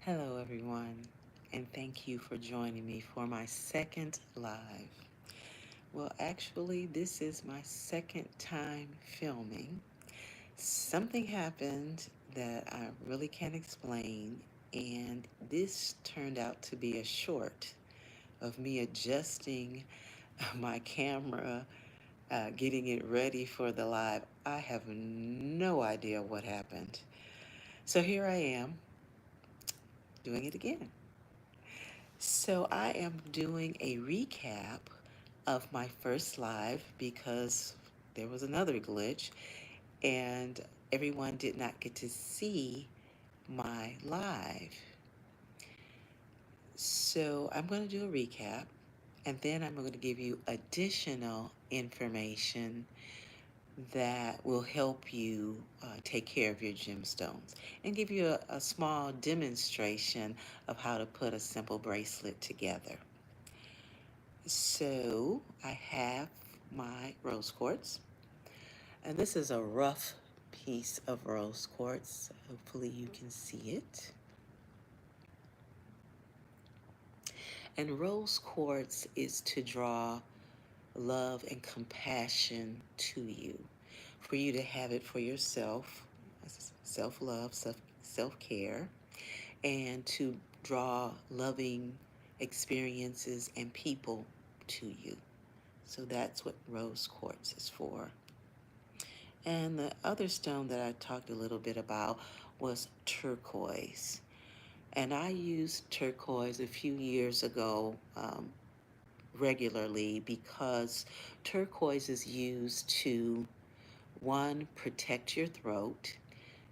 Hello, everyone, and thank you for joining me for my second live. Well, actually, this is my second time filming. Something happened that I really can't explain, and this turned out to be a short of me adjusting my camera, getting it ready for the live. I have no idea what happened. So here I am doing it again. So I am doing a recap of my first live because there was another glitch and everyone did not get to see my live. So I'm going to do a recap and then I'm going to give you additional information that will help you take care of your gemstones and give you a small demonstration of how to put a simple bracelet together. So I have my rose quartz, and this is a rough piece of rose quartz. Hopefully you can see it. And rose quartz is to draw love and compassion to you, for you to have it for yourself, self-love, self-care, and to draw loving experiences and people to you. So that's what rose quartz is for. And the other stone that I talked a little bit about was turquoise. And I used turquoise a few years ago regularly because turquoise is used to, one, protect your throat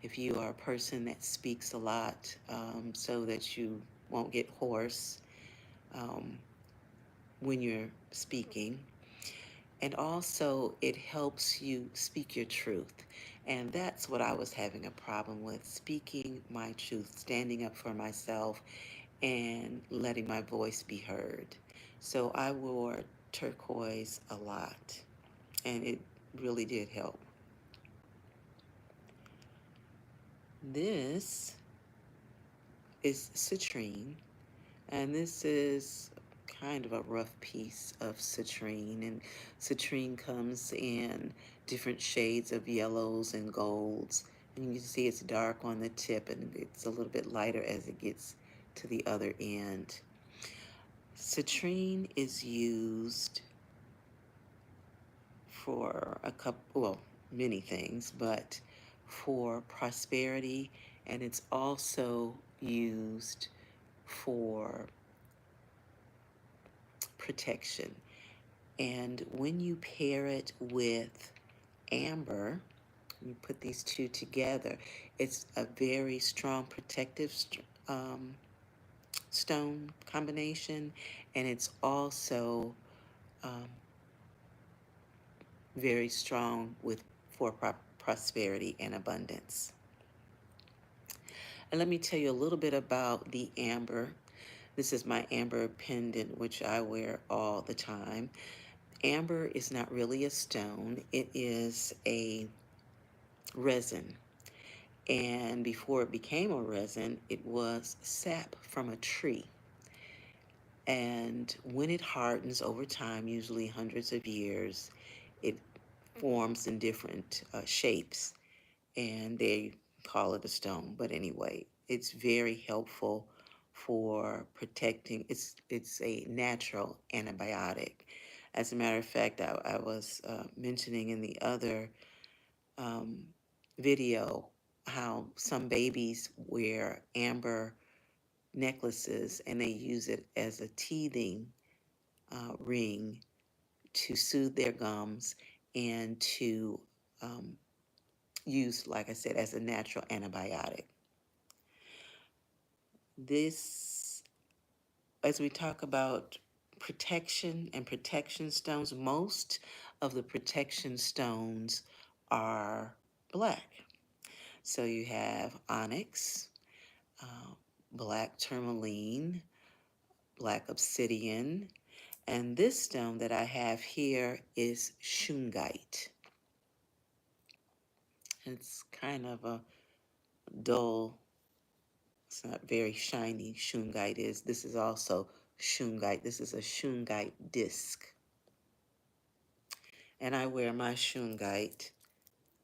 if you are a person that speaks a lot, so that you won't get hoarse um, when you're speaking. And also, it helps you speak your truth. And that's what I was having a problem with, speaking my truth, standing up for myself, and letting my voice be heard. So I wore turquoise a lot, and it really did help. This is citrine, and this is kind of a rough piece of citrine. And citrine comes in different shades of yellows and golds. And you can see it's dark on the tip and it's a little bit lighter as it gets to the other end. Citrine is used for a couple, well, many things, but for prosperity, and it's also used for protection. And when you pair it with amber, you put these two together, it's a very strong protective um, stone combination, and it's also um, very strong with for prosperity and abundance. And let me tell you a little bit about the amber. This is my amber pendant, which I wear all the time. Amber is not really a stone, it is a resin. And before it became a resin, it was sap from a tree. And when it hardens over time, usually hundreds of years, it forms in different shapes, and they call it a stone. But anyway, it's very helpful for protecting. It's a natural antibiotic. As a matter of fact, I was mentioning in the other um, video how some babies wear amber necklaces and they use it as a teething ring to soothe their gums and to um, use, like I said, as a natural antibiotic. This, as we talk about protection and protection stones, most of the protection stones are black. So you have onyx, uh, black tourmaline, black obsidian, and this stone that I have here is shungite. It's kind of a dull It's not very shiny. Shungite is. This is also shungite. This is a shungite disc. And I wear my shungite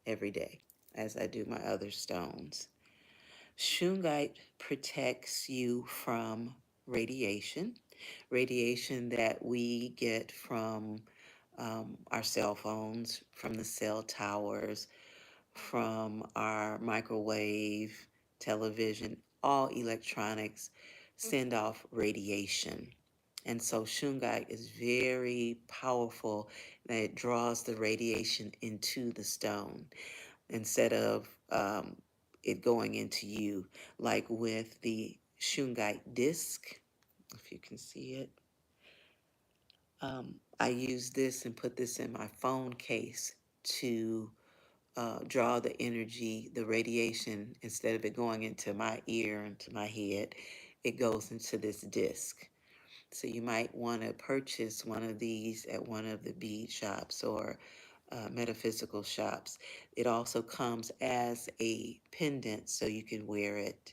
every day, as I do my other stones. Shungite protects you from radiation, radiation that we get from our cell phones, from the cell towers, from our microwave, television, all electronics send off radiation. And so shungite is very powerful and it draws the radiation into the stone instead of it going into you, like with the shungite disc, if you can see it. I use this and put this in my phone case to draw the energy, the radiation, instead of it going into my ear, into my head, it goes into this disc. So you might want to purchase one of these at one of the bead shops or metaphysical shops. It also comes as a pendant so you can wear it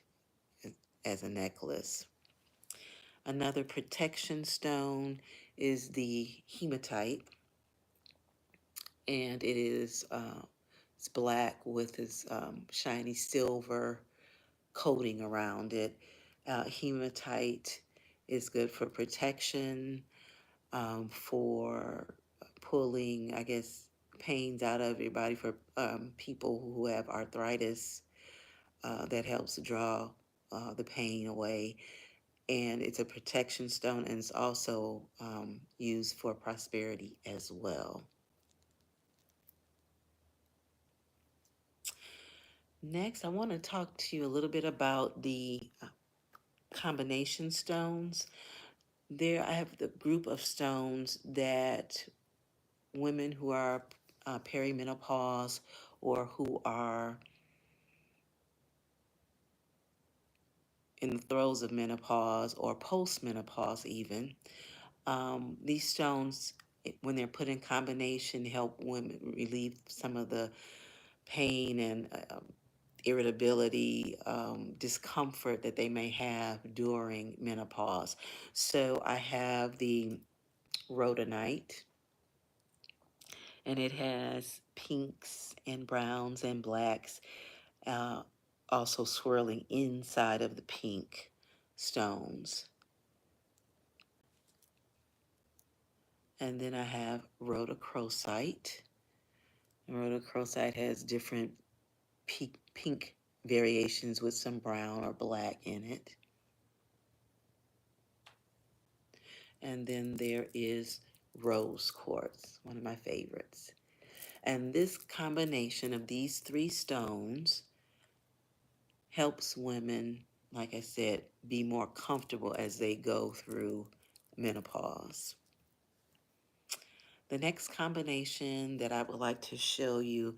as a necklace. Another protection stone is the hematite, and it's black with this shiny silver coating around it. Hematite is good for protection, for pulling, I guess, pains out of your body for people who have arthritis. That helps draw the pain away. And it's a protection stone, and it's also used for prosperity as well. Next, I want to talk to you a little bit about the combination stones. There, I have the group of stones that women who are perimenopause or who are in the throes of menopause or postmenopause even. These stones, when they're put in combination, help women relieve some of the pain and irritability, discomfort that they may have during menopause. So I have the rhodonite, and it has pinks and browns and blacks, uh, also swirling inside of the pink stones. And then I have rhodochrosite. Rhodochrosite has different pink variations with some brown or black in it. And then there is rose quartz, one of my favorites. And this combination of these three stones helps women, like I said, be more comfortable as they go through menopause. The next combination that I would like to show you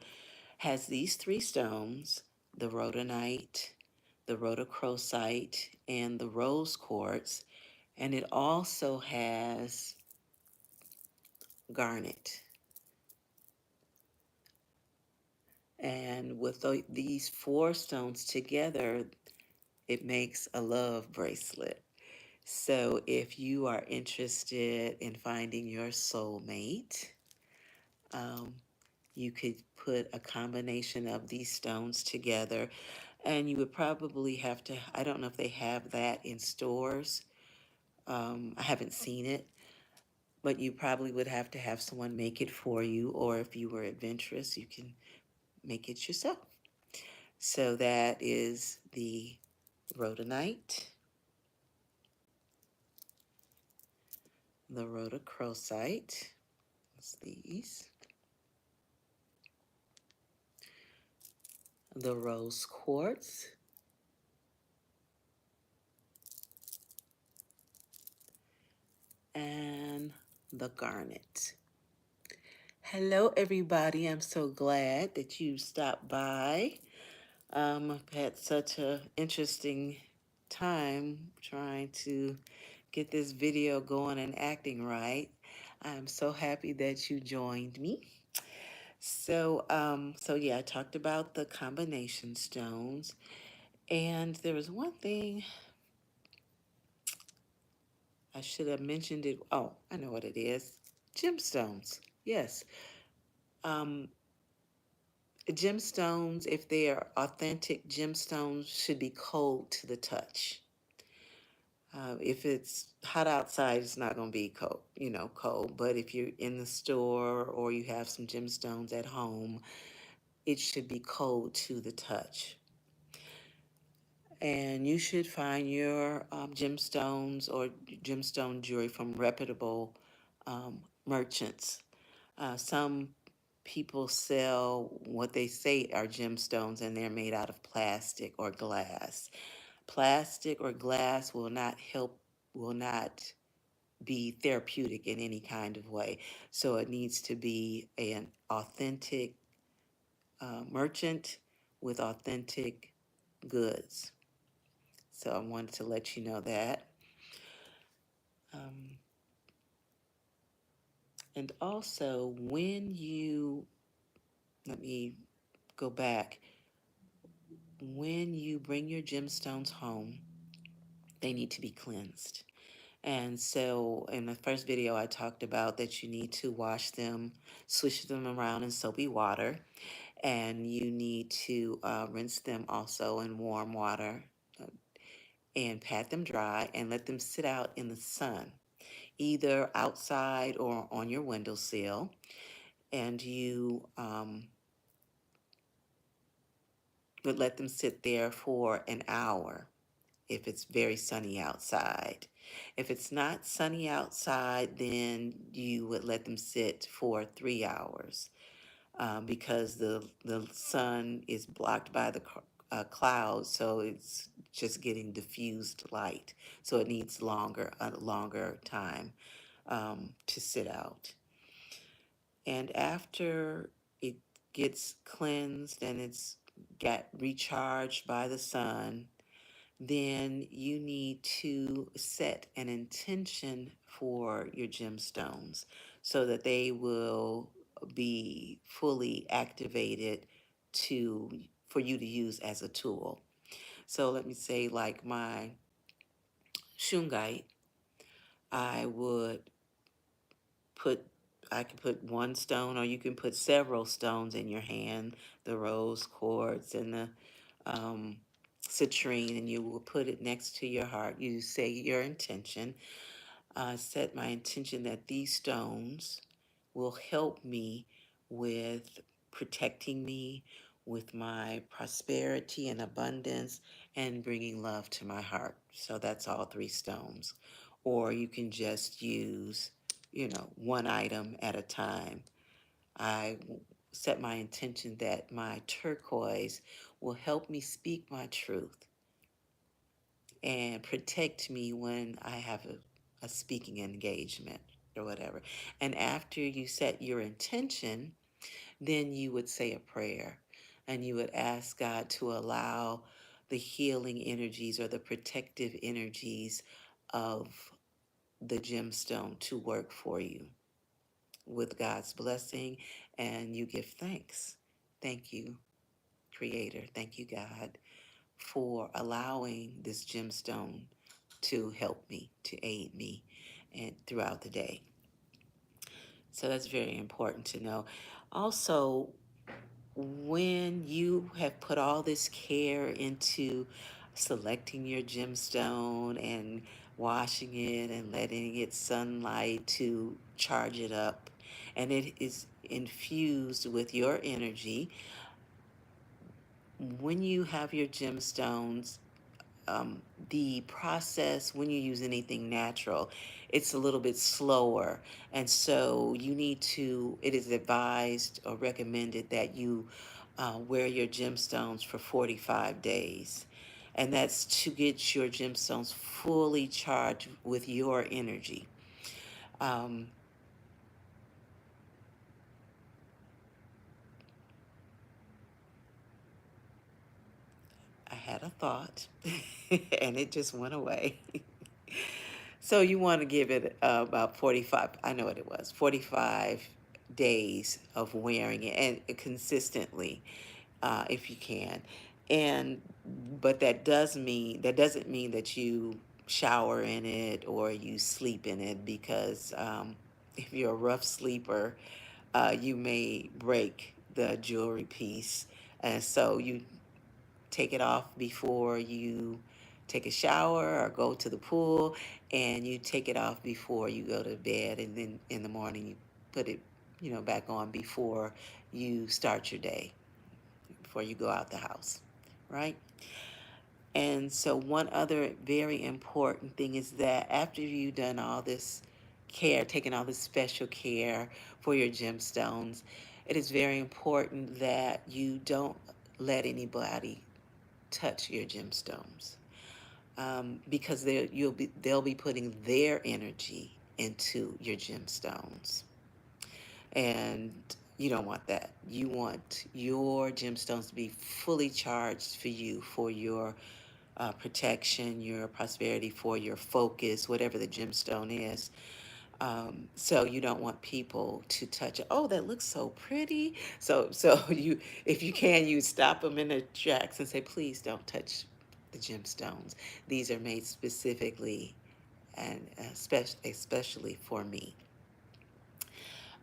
has these three stones, the rhodonite, the rhodochrosite, and the rose quartz, and it also has garnet. And with these four stones together, it makes a love bracelet. So if you are interested in finding your soulmate, um, you could put a combination of these stones together, and you would probably have to, I don't know if they have that in stores. I haven't seen it, but you probably would have to have someone make it for you, or if you were adventurous, you can make it yourself. So that is the rhodonite, the rhodochrosite, that's these, the rose quartz, and the garnet. Hello, everybody. I'm so glad that you stopped by. I've had such an interesting time trying to get this video going and acting right. I'm so happy that you joined me. So yeah, I talked about the combination stones. And there was one thing I should have mentioned it. Oh, I know what it is. Gemstones. Yes. Um, Gemstones, if they are authentic gemstones, should be cold to the touch. If it's hot outside, it's not going to be cold, cold. But if you're in the store or you have some gemstones at home, it should be cold to the touch. And you should find your gemstones or gemstone jewelry from reputable merchants. Some people sell what they say are gemstones and they're made out of plastic or glass. Plastic or glass will not be therapeutic in any kind of way. So it needs to be an authentic merchant with authentic goods. So I wanted to let you know that. Um, and also, let me go back, when you bring your gemstones home, they need to be cleansed. And so in the first video, I talked about that you need to wash them, swish them around in soapy water, and you need to rinse them also in warm water uh, and pat them dry and let them sit out in the sun, either outside or on your windowsill. And you would let them sit there for an hour if it's very sunny outside. If it's not sunny outside, then you would let them sit for 3 hours because the sun is blocked by the clouds, so it's just getting diffused light. So it needs a longer time to sit out. And after it gets cleansed and it's got recharged by the sun, then you need to set an intention for your gemstones so that they will be fully activated to for you to use as a tool. So let me say like my shungite, I would put I can put one stone or you can put several stones in your hand, the rose quartz and the um, citrine, and you will put it next to your heart. You say your intention. Set my intention that these stones will help me with protecting me, with my prosperity and abundance, and bringing love to my heart. So that's all three stones. Or you can just use, one item at a time. I set my intention that my turquoise will help me speak my truth and protect me when I have a speaking engagement or whatever. And after you set your intention, then you would say a prayer and you would ask God to allow the healing energies or the protective energies of the gemstone to work for you with God's blessing, and you give thanks. Thank you, Creator. Thank you, God, for allowing this gemstone to help me, to aid me, and throughout the day. So that's very important to know. Also, when you have put all this care into selecting your gemstone and washing it and letting it sunlight to charge it up, and it is infused with your energy, when you have your gemstones, the process when you use anything natural, it's a little bit slower. And so it is advised or recommended that you wear your gemstones for 45 days. And that's to get your gemstones fully charged with your energy. Um, I had a thought and it just went away. So you want to give it about 45, I know what it was, 45 days of wearing it and consistently if you can. And but that doesn't mean that you shower in it or you sleep in it, because if you're a rough sleeper, you may break the jewelry piece. And so you take it off before you take a shower or go to the pool, and you take it off before you go to bed, and then in the morning you put it, back on before you start your day, before you go out the house, right? And so one other very important thing is that after you've done all this care, taking all this special care for your gemstones, it is very important that you don't let anybody touch your gemstones, because they'll be putting their energy into your gemstones, and you don't want that. You want your gemstones to be fully charged for you, for your protection, your prosperity, for your focus, whatever the gemstone is. So you don't want people to touch it. Oh, that looks so pretty. So you, if you can, you stop them in their tracks and say, please don't touch the gemstones. These are made specifically and especially for me.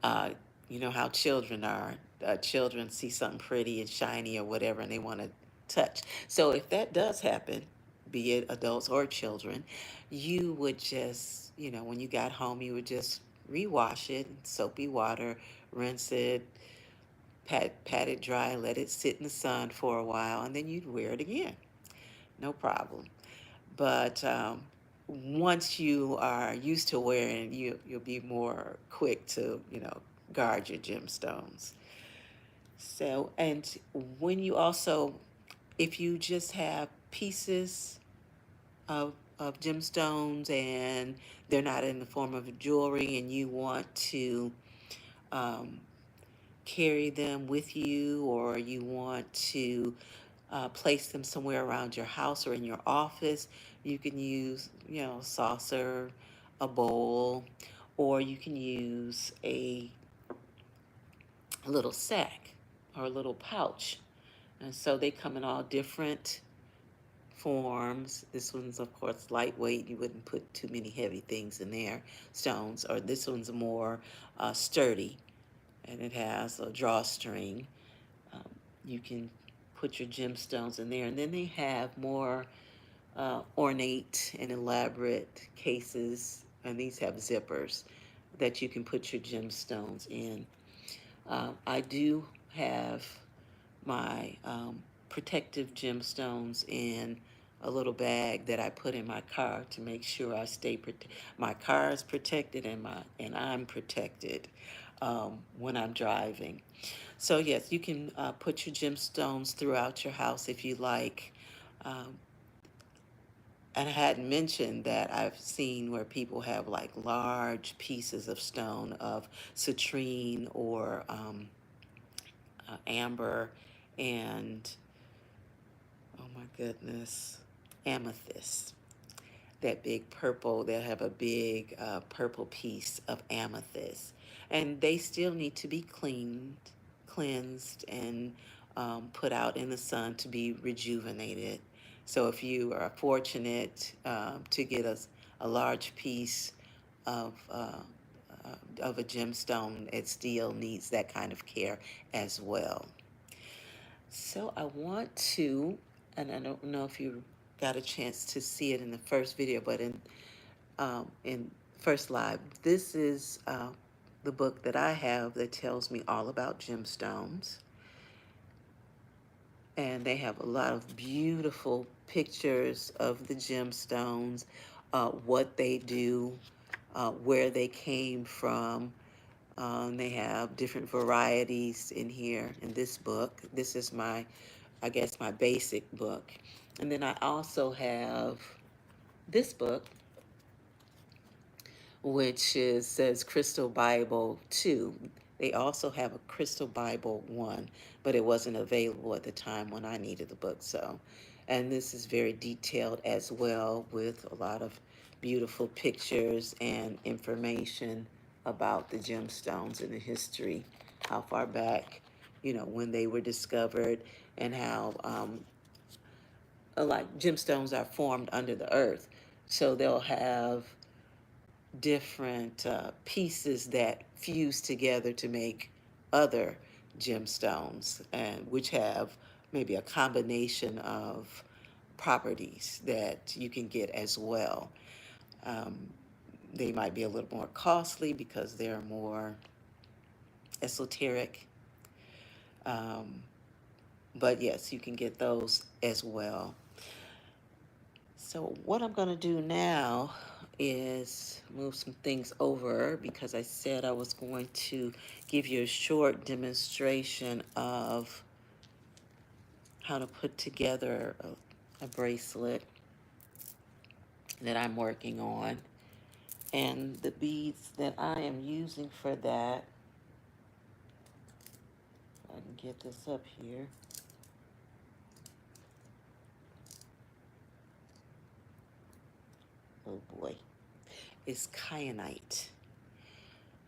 Uh, you know how children are. Children see something pretty and shiny or whatever, and they want to touch. So if that does happen, be it adults or children, you would just, when you got home, you would just rewash it in soapy water, rinse it, pat it dry, let it sit in the sun for a while, and then you'd wear it again. No problem. But once you are used to wearing, you'll be more quick to, guard your gemstones. So, and when you also, if you just have pieces of gemstones and they're not in the form of jewelry, and you want to um, carry them with you, or you want to place them somewhere around your house or in your office, you can use, a saucer, a bowl, or you can use a little sack or a little pouch. And so they come in all different forms. This one's, of course, lightweight. You wouldn't put too many heavy things in there, stones. Or this one's more sturdy, and it has a drawstring. Um, you can put your gemstones in there. And then they have more ornate and elaborate cases, and these have zippers that you can put your gemstones in. I do have my protective gemstones in a little bag that I put in my car to make sure I stay my car is protected, and I'm protected when I'm driving. So yes, you can put your gemstones throughout your house if you like. Um, and I hadn't mentioned that I've seen where people have like large pieces of stone of citrine or amber and, oh my goodness, amethyst. That big purple, they'll have a big purple piece of amethyst. And they still need to be cleansed, and put out in the sun to be rejuvenated. So if you are fortunate to get a large piece of, of a gemstone, it still needs that kind of care as well. So I want to, and I don't know if you got a chance to see it in the first video, but in first live, this is the book that I have that tells me all about gemstones, and they have a lot of beautiful pictures of the gemstones, what they do, where they came from. They have different varieties in here in this book. This is my, I guess, my basic book. And then I also have this book, which says Crystal Bible 2. They also have a Crystal Bible 1, but it wasn't available at the time when I needed the book. So, and this is very detailed as well, with a lot of beautiful pictures and information about the gemstones and the history, how far back, when they were discovered, and how like gemstones are formed under the earth. So they'll have different pieces that fuse together to make other gemstones, and which have maybe a combination of properties that you can get as well. Um, they might be a little more costly because they're more esoteric. Um, but yes, you can get those as well. So what I'm going to do now is move some things over because I said I was going to give you a short demonstration of how to put together a bracelet that I'm working on. And the beads that I am using for that, I can get this up here. Oh boy, is kyanite.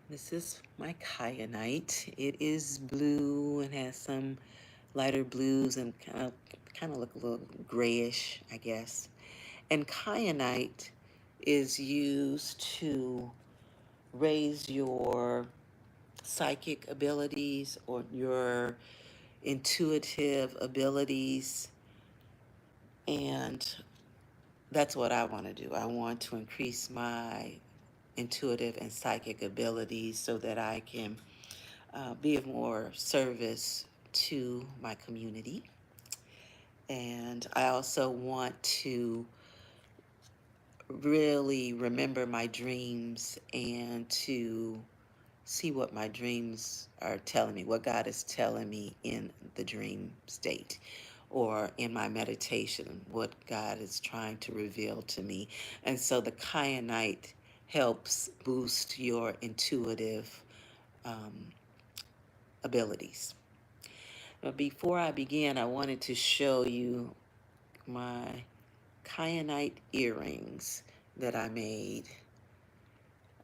This is my kyanite. It is blue and has some lighter blues and kind of look a little grayish, I guess. And kyanite is used to raise your psychic abilities or your intuitive abilities. And that's what I want to do. I want to increase my intuitive and psychic abilities so that I can be of more service to my community. And I also want to really remember my dreams and to see what my dreams are telling me, what God is telling me in the dream state or in my meditation, what God is trying to reveal to me. And so the kyanite helps boost your intuitive um, abilities. But before I begin, I wanted to show you my kyanite earrings that I made.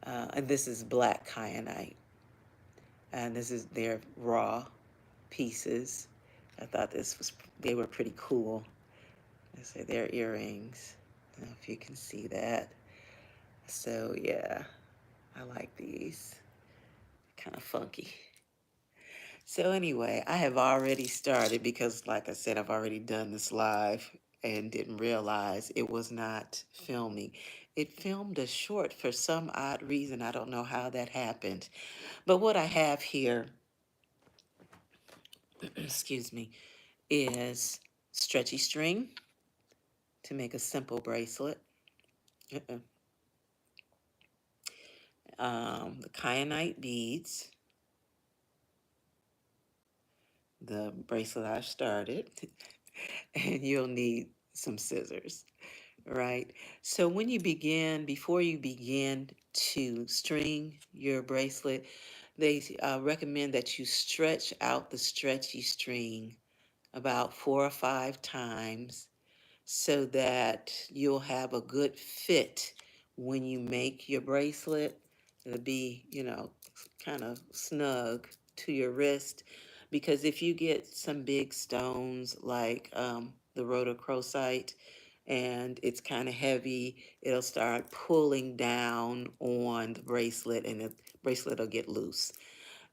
And this is black kyanite. And this is their raw pieces. I thought they were pretty cool. These are their earrings. I don't know if you can see that. So yeah, I like these. Kind of funky. So anyway, I have already started because like I said, I've already done this live and didn't realize it was not filming. It filmed a short for some odd reason. I don't know how that happened. But what I have here, excuse me, is stretchy string to make a simple bracelet. Uh-uh. The kyanite beads, the bracelet I started, and you'll need some scissors, right? So when you begin, before you begin to string your bracelet, they recommend that you stretch out the stretchy string about 4 or 5 times so that you'll have a good fit when you make your bracelet. It'll be, kind of snug to your wrist. Because if you get some big stones like the rhodochrosite and it's kind of heavy, it'll start pulling down on the bracelet and the bracelet will get loose.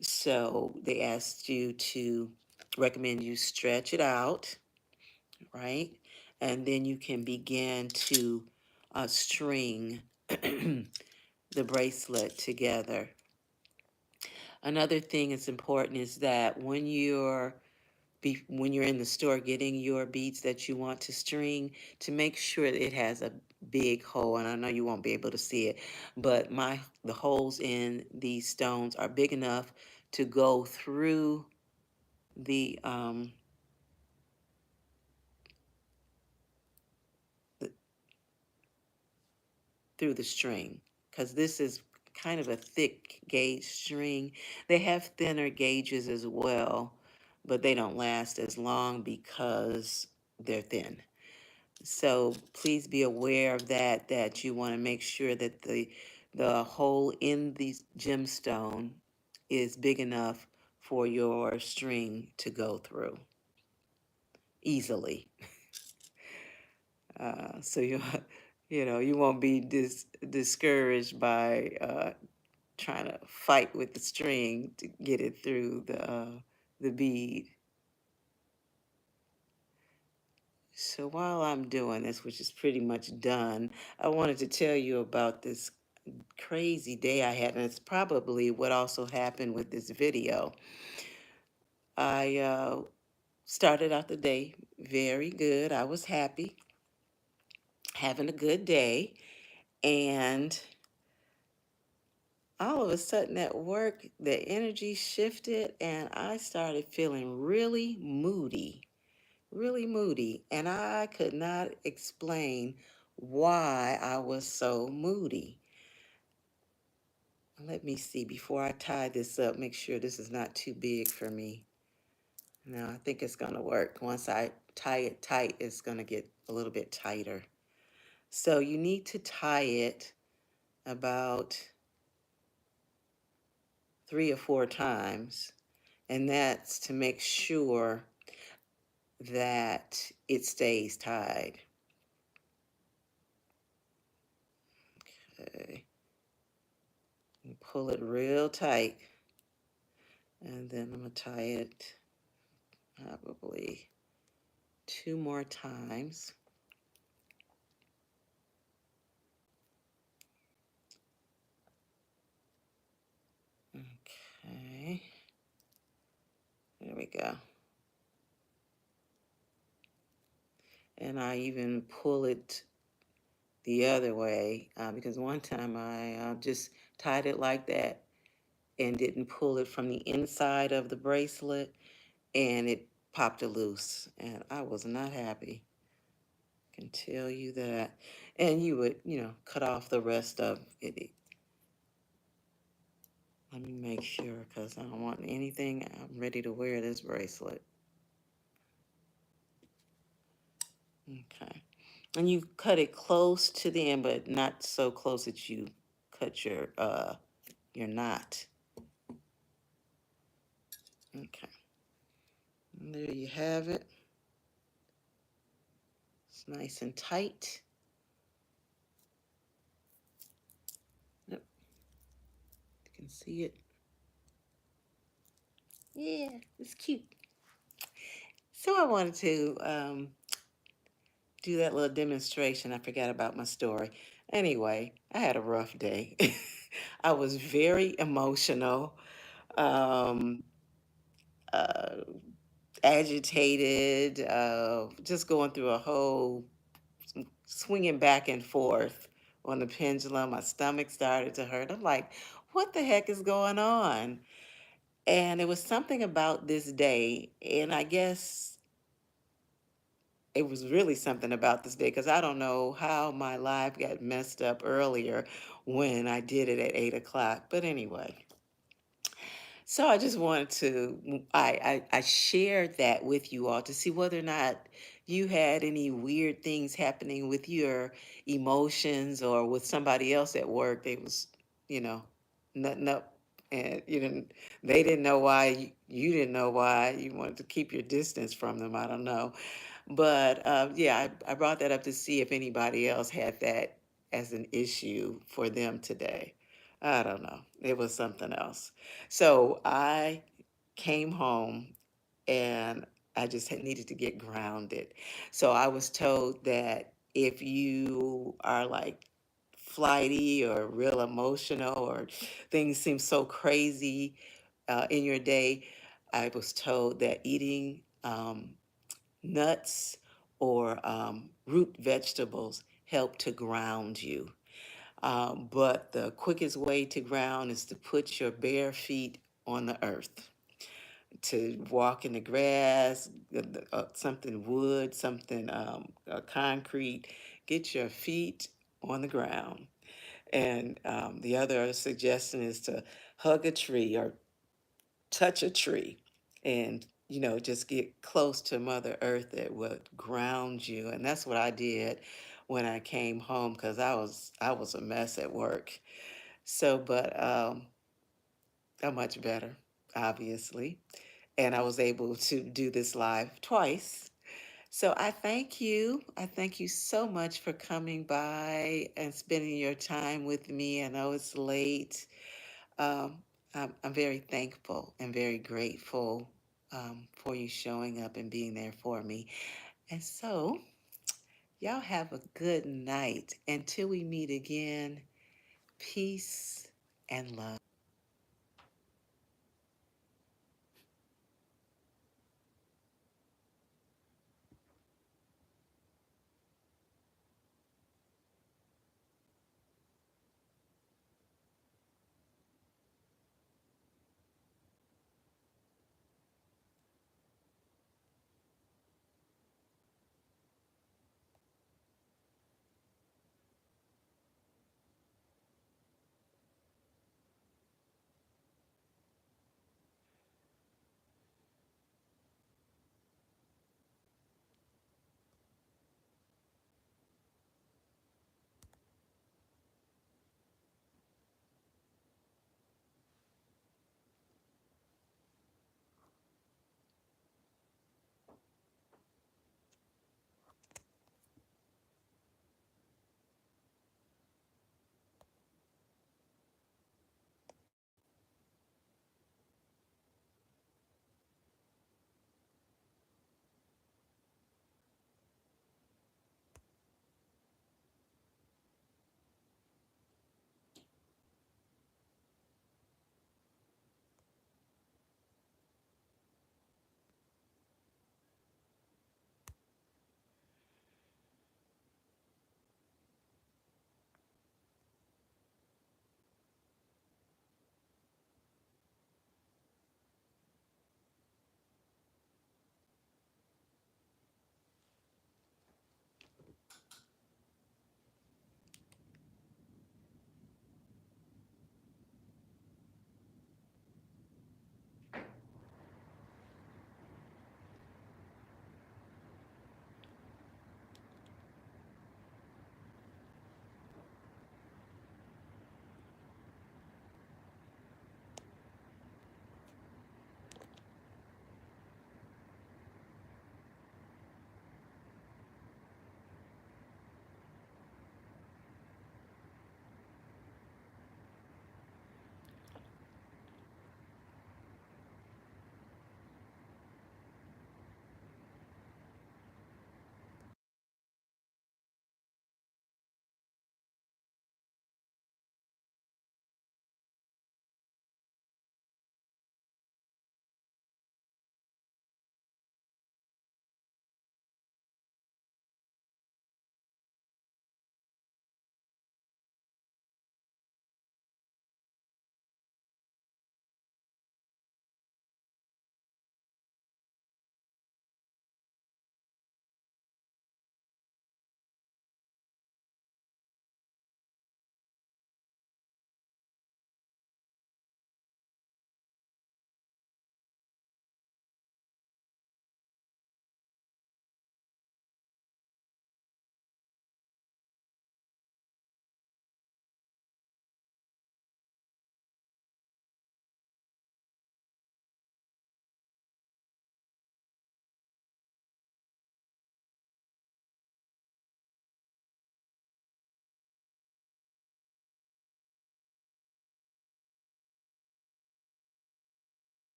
So they asked you to recommend you stretch it out, right? And then you can begin to string the bracelet together. Another thing that's important is that when you're in the store getting your beads that you want to string, to make sure that it has a big hole. And I know you won't be able to see it, but the holes in these stones are big enough to go through the through the string, because this is kind of a thick gauge string. They have thinner gauges as well, but they don't last as long because they're thin. So please be aware of that you want to make sure that the hole in the gemstone is big enough for your string to go through easily. So you you won't be discouraged by trying to fight with the string to get it through the bead. So while I'm doing this, which is pretty much done, I wanted to tell you about this crazy day I had, and it's probably what also happened with this video. I started out the day very good. I was happy, having a good day, and all of a sudden at work, the energy shifted, and I started feeling really moody, and I could not explain why I was so moody. Let me see, before I tie this up, make sure this is not too big for me. No, I think it's gonna work. Once I tie it tight, it's gonna get a little bit tighter. So you need to tie it about 3 or 4 times, and that's to make sure that it stays tied. Okay. You pull it real tight, and then I'm gonna tie it probably 2 more times. Okay, there we go. And I even pull it the other way because one time I just tied it like that and didn't pull it from the inside of the bracelet, and it popped it loose, and I was not happy. I can tell you that. And you would, cut off the rest of it. Let me make sure because I don't want anything. I'm ready to wear this bracelet. Okay. And you cut it close to the end, but not so close that you cut your knot. Okay. And there you have it. It's nice and tight. Yep. You can see it. Yeah, it's cute. So I wanted to do that little demonstration. I forgot about my story. Anyway, I had a rough day. I was very emotional, um, uh, agitated, just going through a whole swinging back and forth on the pendulum. My stomach started to hurt. I'm like, what the heck is going on? And it was something about this day, and I guess it was really something about this day because I don't know how my life got messed up earlier when I did it at 8 o'clock. But anyway, so I just wanted to, I shared that with you all to see whether or not you had any weird things happening with your emotions or with somebody else at work. They was, you know, nutting up, and they didn't know why, you didn't know why, you wanted to keep your distance from them. I don't know. But yeah, I brought that up to see if anybody else had that as an issue for them today. I don't know. It was something else. So I came home and I just needed to get grounded. So I was told that if you are like flighty or real emotional or things seem so crazy in your day, I was told that eating nuts or root vegetables help to ground you. But the quickest way to ground is to put your bare feet on the earth, to walk in the grass, something wood, something concrete. Get your feet on the ground. And the other suggestion is to hug a tree or touch a tree and just get close to Mother Earth that would ground you. And that's what I did when I came home because I was a mess at work. So but I'm much better, obviously, and I was able to do this live twice. So I thank you. I thank you so much for coming by and spending your time with me. I know it's late. Um, I'm very thankful and very grateful for you showing up and being there for me. And so, y'all have a good night. Until we meet again, peace and love.